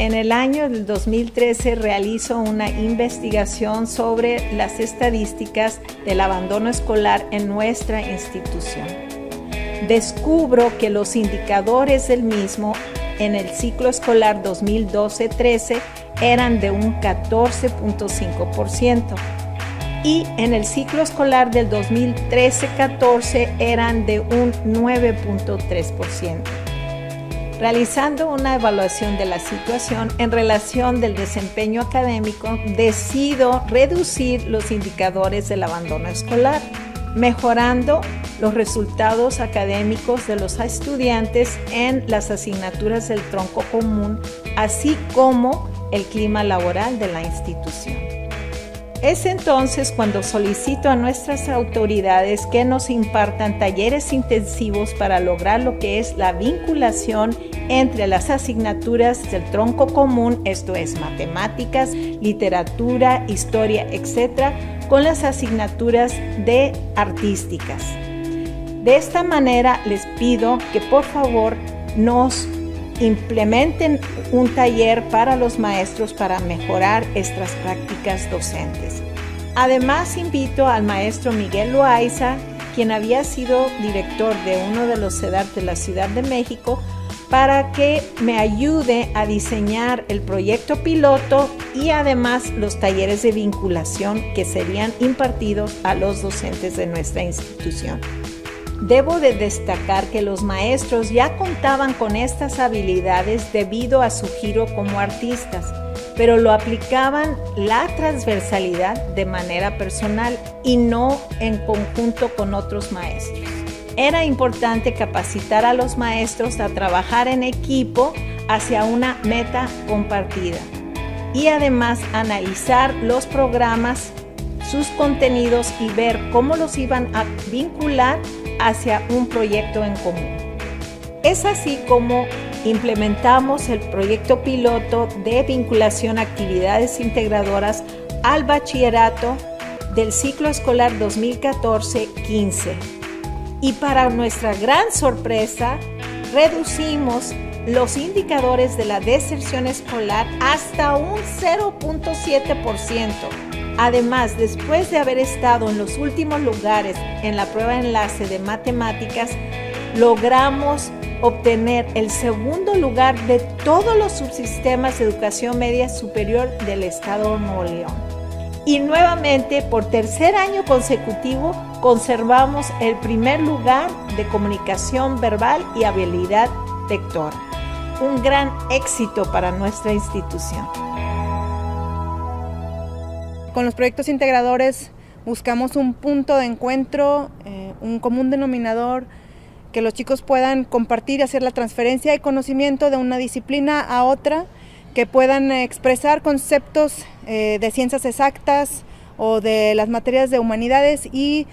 En el año del 2013 realizo una investigación sobre las estadísticas del abandono escolar en nuestra institución. Descubro que los indicadores del mismo en el ciclo escolar 2012-13 eran de un 14.5% y en el ciclo escolar del 2013-14 eran de un 9.3%. Realizando una evaluación de la situación en relación del desempeño académico, decido reducir los indicadores del abandono escolar, mejorando los resultados académicos de los estudiantes en las asignaturas del tronco común, así como el clima laboral de la institución. Es entonces cuando solicito a nuestras autoridades que nos impartan talleres intensivos para lograr lo que es la vinculación entre las asignaturas del tronco común, esto es matemáticas, literatura, historia, etc., con las asignaturas de artísticas. De esta manera les pido que por favor nos implementen un taller para los maestros para mejorar estas prácticas docentes. Además, invito al maestro Miguel Loaiza, quien había sido director de uno de los CEDART de la Ciudad de México, para que me ayude a diseñar el proyecto piloto y además los talleres de vinculación que serían impartidos a los docentes de nuestra institución. Debo de destacar que los maestros ya contaban con estas habilidades debido a su giro como artistas, pero lo aplicaban la transversalidad de manera personal y no en conjunto con otros maestros. Era importante capacitar a los maestros a trabajar en equipo hacia una meta compartida y además analizar los programas, sus contenidos y ver cómo los iban a vincular hacia un proyecto en común. Es así como implementamos el proyecto piloto de vinculación a actividades integradoras al bachillerato del ciclo escolar 2014-15. Y para nuestra gran sorpresa, reducimos los indicadores de la deserción escolar hasta un 0.7%. Además, después de haber estado en los últimos lugares en la prueba de enlace de matemáticas, logramos obtener el segundo lugar de todos los subsistemas de educación media superior del estado de Nuevo León. Y nuevamente, por tercer año consecutivo, conservamos el primer lugar de comunicación verbal y habilidad lectora. Un gran éxito para nuestra institución. Con los proyectos integradores buscamos un punto de encuentro, un común denominador, que los chicos puedan compartir y hacer la transferencia de conocimiento de una disciplina a otra, que puedan expresar conceptos de ciencias exactas o de las materias de humanidades y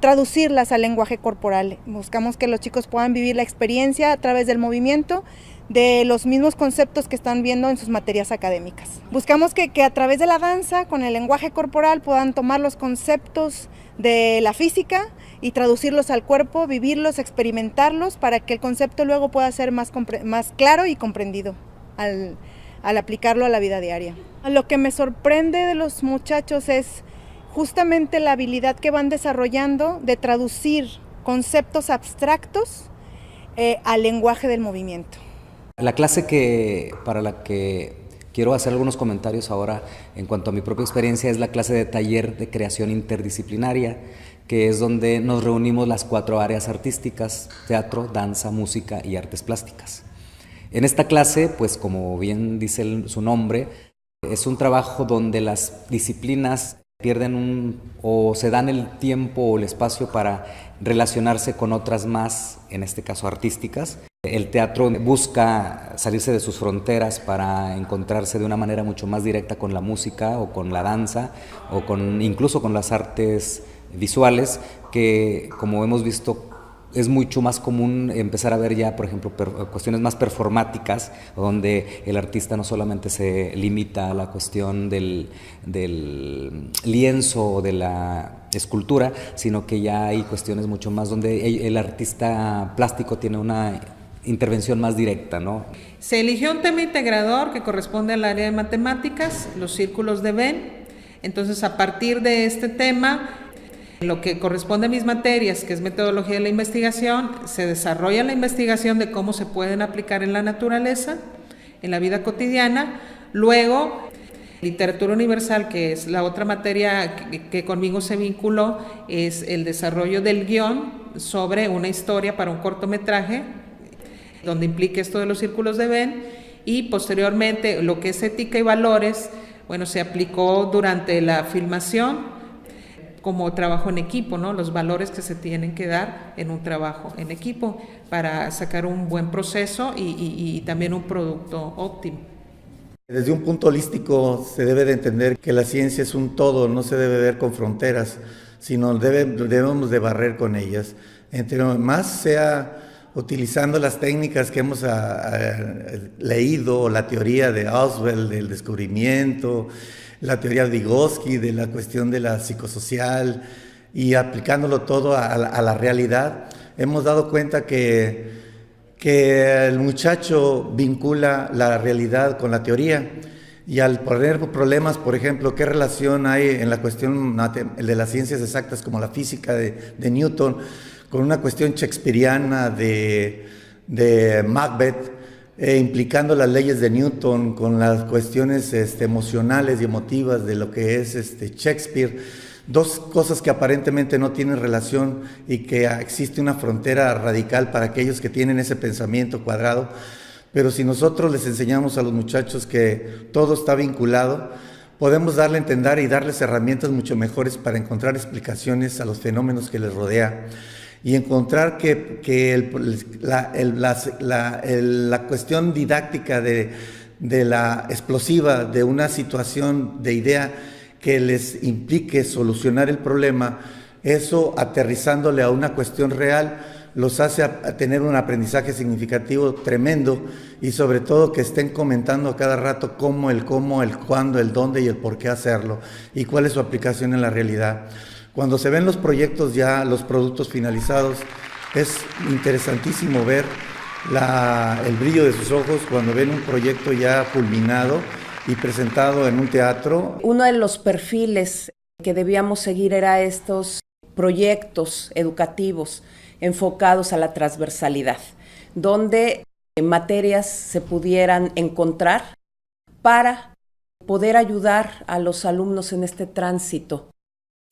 traducirlas al lenguaje corporal. Buscamos que los chicos puedan vivir la experiencia a través del movimiento de los mismos conceptos que están viendo en sus materias académicas. Buscamos que a través de la danza, con el lenguaje corporal, puedan tomar los conceptos de la física y traducirlos al cuerpo, vivirlos, experimentarlos, para que el concepto luego pueda ser más claro y comprendido al aplicarlo a la vida diaria. Lo que me sorprende de los muchachos es justamente la habilidad que van desarrollando de traducir conceptos abstractos al lenguaje del movimiento. La clase para la que quiero hacer algunos comentarios ahora en cuanto a mi propia experiencia es la clase de taller de creación interdisciplinaria, que es donde nos reunimos las 4 áreas artísticas: teatro, danza, música y artes plásticas. En esta clase, pues como bien dice su nombre, es un trabajo donde las disciplinas pierden o se dan el tiempo o el espacio para relacionarse con otras más, en este caso artísticas. El teatro busca salirse de sus fronteras para encontrarse de una manera mucho más directa con la música o con la danza o incluso con las artes visuales, que como hemos visto es mucho más común empezar a ver ya, por ejemplo, cuestiones más performáticas, donde el artista no solamente se limita a la cuestión del lienzo o de la escultura, sino que ya hay cuestiones mucho más donde el artista plástico tiene una intervención más directa, ¿no? Se eligió un tema integrador que corresponde al área de matemáticas, los círculos de Venn. Entonces, a partir de este tema, lo que corresponde a mis materias, que es metodología de la investigación, se desarrolla la investigación de cómo se pueden aplicar en la naturaleza, en la vida cotidiana. Luego, literatura universal, que es la otra materia que conmigo se vinculó, es el desarrollo del guión sobre una historia para un cortometraje, donde implique esto de los círculos de Venn, y posteriormente lo que es ética y valores, bueno, se aplicó durante la filmación como trabajo en equipo, ¿no? Los valores que se tienen que dar en un trabajo en equipo para sacar un buen proceso y también un producto óptimo. Desde un punto holístico se debe de entender que la ciencia es un todo, no se debe ver con fronteras, sino debemos de barrer con ellas. Entre más sea utilizando las técnicas que hemos leído, la teoría de Auswell del descubrimiento, la teoría de Vygotsky de la cuestión de la psicosocial, y aplicándolo todo a la realidad, hemos dado cuenta que el muchacho vincula la realidad con la teoría, y al poner problemas, por ejemplo, ¿qué relación hay en la cuestión de las ciencias exactas como la física de Newton con una cuestión shakespeariana de Macbeth, implicando las leyes de Newton con las cuestiones emocionales y emotivas de lo que es Shakespeare? Dos cosas que aparentemente no tienen relación y que existe una frontera radical para aquellos que tienen ese pensamiento cuadrado. Pero si nosotros les enseñamos a los muchachos que todo está vinculado, podemos darle a entender y darles herramientas mucho mejores para encontrar explicaciones a los fenómenos que les rodea, y encontrar que la cuestión didáctica de la explosiva de una situación de idea que les implique solucionar el problema, eso aterrizándole a una cuestión real, los hace a tener un aprendizaje significativo tremendo, y sobre todo que estén comentando a cada rato cómo, el cuándo, el dónde y el por qué hacerlo, y cuál es su aplicación en la realidad. Cuando se ven los proyectos ya, los productos finalizados, es interesantísimo ver el brillo de sus ojos cuando ven un proyecto ya culminado y presentado en un teatro. Uno de los perfiles que debíamos seguir era estos proyectos educativos enfocados a la transversalidad, donde materias se pudieran encontrar para poder ayudar a los alumnos en este tránsito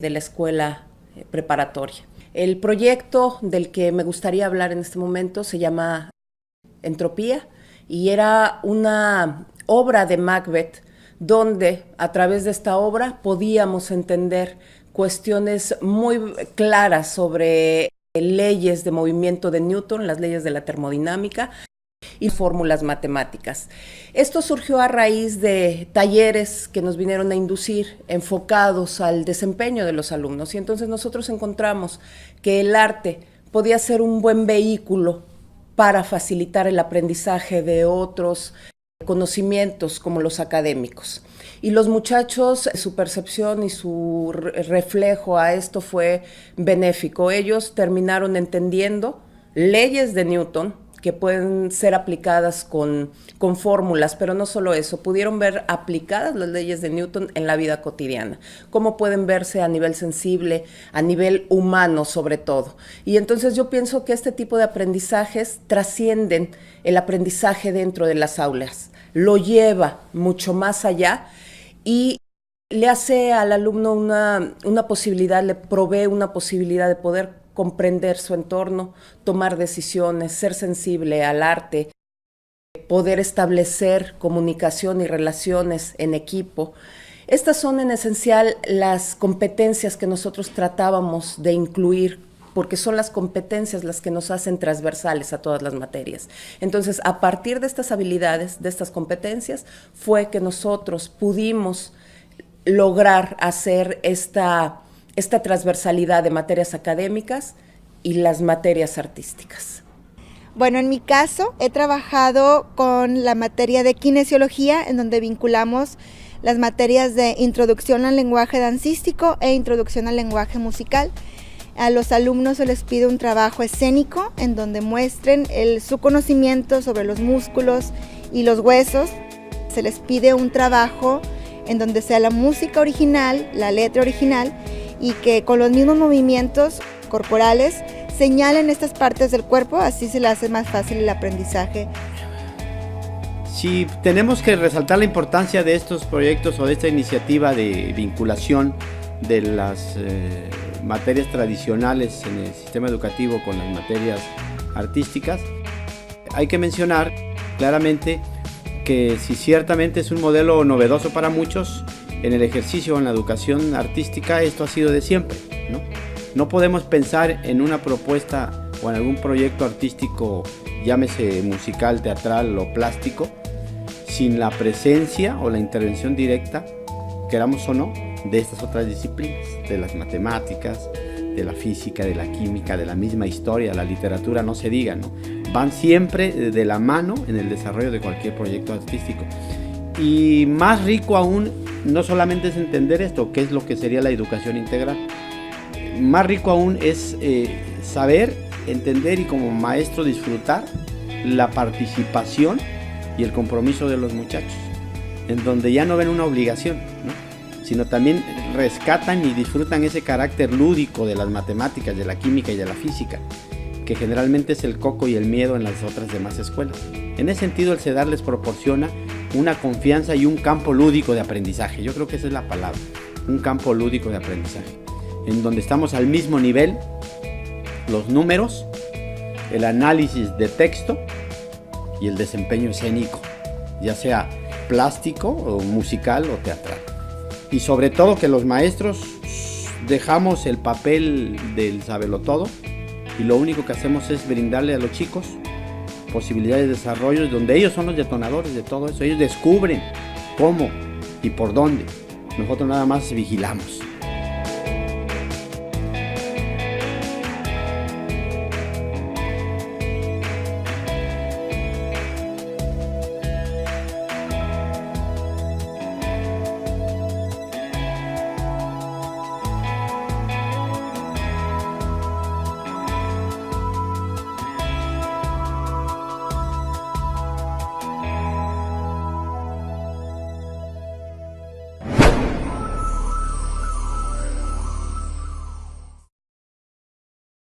de la escuela preparatoria. El proyecto del que me gustaría hablar en este momento se llama Entropía, y era una obra de Macbeth donde a través de esta obra podíamos entender cuestiones muy claras sobre leyes de movimiento de Newton, las leyes de la termodinámica y fórmulas matemáticas. Esto surgió a raíz de talleres que nos vinieron a inducir enfocados al desempeño de los alumnos, y entonces nosotros encontramos que el arte podía ser un buen vehículo para facilitar el aprendizaje de otros conocimientos como los académicos. Y los muchachos, su percepción y su reflejo a esto fue benéfico. Ellos terminaron entendiendo leyes de Newton que pueden ser aplicadas con fórmulas, pero no solo eso, pudieron ver aplicadas las leyes de Newton en la vida cotidiana, cómo pueden verse a nivel sensible, a nivel humano sobre todo. Y entonces yo pienso que este tipo de aprendizajes trascienden el aprendizaje dentro de las aulas, lo lleva mucho más allá y le hace al alumno una posibilidad, le provee una posibilidad de poder comprender su entorno, tomar decisiones, ser sensible al arte, poder establecer comunicación y relaciones en equipo. Estas son en esencial las competencias que nosotros tratábamos de incluir, porque son las competencias las que nos hacen transversales a todas las materias. Entonces, a partir de estas habilidades, de estas competencias, fue que nosotros pudimos lograr hacer esta transversalidad de materias académicas y las materias artísticas. Bueno, en mi caso he trabajado con la materia de kinesiología, en donde vinculamos las materias de introducción al lenguaje dancístico e introducción al lenguaje musical. A los alumnos se les pide un trabajo escénico en donde muestren su conocimiento sobre los músculos y los huesos. Se les pide un trabajo en donde sea la música original, la letra original, y que con los mismos movimientos corporales señalen estas partes del cuerpo, así se les hace más fácil el aprendizaje. Si tenemos que resaltar la importancia de estos proyectos o de esta iniciativa de vinculación de las materias tradicionales en el sistema educativo con las materias artísticas, hay que mencionar claramente que si ciertamente es un modelo novedoso para muchos, en el ejercicio o en la educación artística esto ha sido de siempre, ¿no? No podemos pensar en una propuesta o en algún proyecto artístico, llámese musical, teatral o plástico, sin la presencia o la intervención directa, queramos o no, de estas otras disciplinas, de las matemáticas, de la física, de la química, de la misma historia, la literatura, no se diga, ¿no? Van siempre de la mano en el desarrollo de cualquier proyecto artístico. Y más rico aún, no solamente es entender esto, qué es lo que sería la educación integral, más rico aún es saber, entender y como maestro disfrutar la participación y el compromiso de los muchachos, en donde ya no ven una obligación, ¿no? Sino también rescatan y disfrutan ese carácter lúdico de las matemáticas, de la química y de la física, que generalmente es el coco y el miedo en las otras demás escuelas. En ese sentido, el CEDAR les proporciona una confianza y un campo lúdico de aprendizaje. Yo creo que esa es la palabra, un campo lúdico de aprendizaje, en donde estamos al mismo nivel, los números, el análisis de texto y el desempeño escénico, ya sea plástico o musical o teatral. Y sobre todo que los maestros dejamos el papel del sabelotodo y lo único que hacemos es brindarle a los chicos posibilidades de desarrollo donde ellos son los detonadores de todo eso. Ellos descubren cómo y por dónde. Nosotros nada más vigilamos.